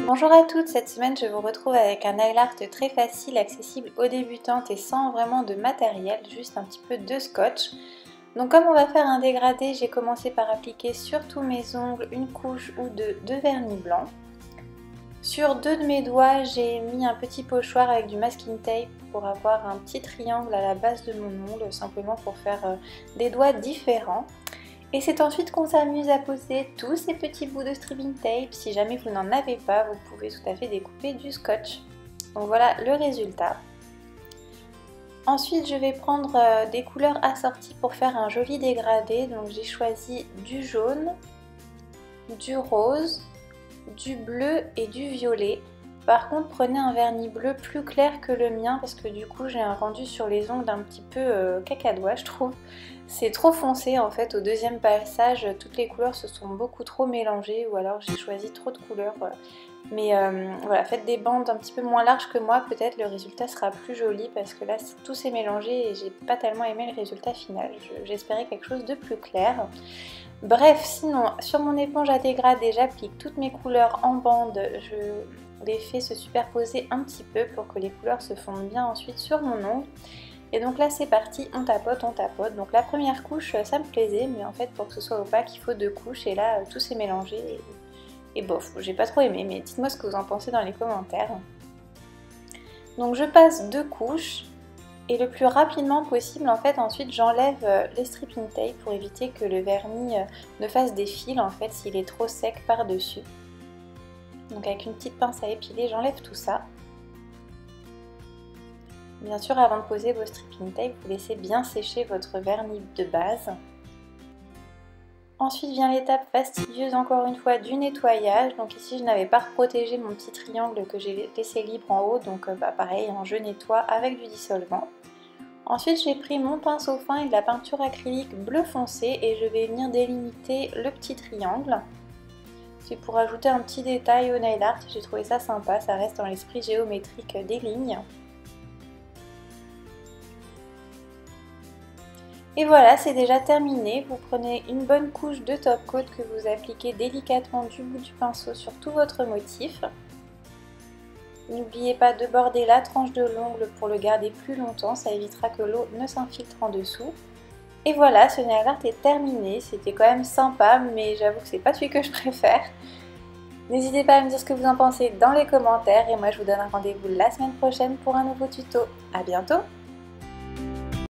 Bonjour à toutes, cette semaine je vous retrouve avec un nail art très facile, accessible aux débutantes et sans vraiment de matériel, juste un petit peu de scotch. Donc comme on va faire un dégradé, j'ai commencé par appliquer sur tous mes ongles une couche ou deux de vernis blanc. Sur deux de mes doigts, j'ai mis un petit pochoir avec du masking tape pour avoir un petit triangle à la base de mon ongle, simplement pour faire des doigts différents. Et c'est ensuite qu'on s'amuse à poser tous ces petits bouts de stripping tape. Si jamais vous n'en avez pas, vous pouvez tout à fait découper du scotch. Donc voilà le résultat. Ensuite, je vais prendre des couleurs assorties pour faire un joli dégradé. Donc j'ai choisi du jaune, du rose, du bleu et du violet. Par contre, prenez un vernis bleu plus clair que le mien parce que du coup j'ai un rendu sur les ongles un petit peu cacadois, je trouve. C'est trop foncé en fait, au deuxième passage, toutes les couleurs se sont beaucoup trop mélangées ou alors j'ai choisi trop de couleurs. Mais voilà, faites des bandes un petit peu moins larges que moi, peut-être le résultat sera plus joli parce que là tout s'est mélangé et j'ai pas tellement aimé le résultat final. J'espérais quelque chose de plus clair. Bref, sinon, sur mon éponge à dégradé, j'applique toutes mes couleurs en bande. Je les fais se superposer un petit peu pour que les couleurs se fondent bien ensuite sur mon ongle. Et donc là c'est parti, on tapote, on tapote. Donc la première couche, ça me plaisait, mais en fait pour que ce soit opaque, il faut deux couches. Et là, tout s'est mélangé et bof, j'ai pas trop aimé, mais dites-moi ce que vous en pensez dans les commentaires. Donc je passe deux couches. Et le plus rapidement possible, en fait, ensuite j'enlève les stripping tape pour éviter que le vernis ne fasse des fils, en fait, s'il est trop sec par-dessus. Donc avec une petite pince à épiler, j'enlève tout ça. Bien sûr, avant de poser vos stripping tape, vous laissez bien sécher votre vernis de base. Ensuite vient l'étape fastidieuse, encore une fois, du nettoyage. Donc ici, je n'avais pas protégé mon petit triangle que j'ai laissé libre en haut. Donc pareil, je nettoie avec du dissolvant. Ensuite, j'ai pris mon pinceau fin et de la peinture acrylique bleu foncé et je vais venir délimiter le petit triangle. C'est pour ajouter un petit détail au nail art, j'ai trouvé ça sympa, ça reste dans l'esprit géométrique des lignes. Et voilà, c'est déjà terminé. Vous prenez une bonne couche de top coat que vous appliquez délicatement du bout du pinceau sur tout votre motif. N'oubliez pas de border la tranche de l'ongle pour le garder plus longtemps, ça évitera que l'eau ne s'infiltre en dessous. Et voilà, ce nail art est terminé, c'était quand même sympa, mais j'avoue que c'est pas celui que je préfère. N'hésitez pas à me dire ce que vous en pensez dans les commentaires et moi je vous donne un rendez-vous la semaine prochaine pour un nouveau tuto. À bientôt!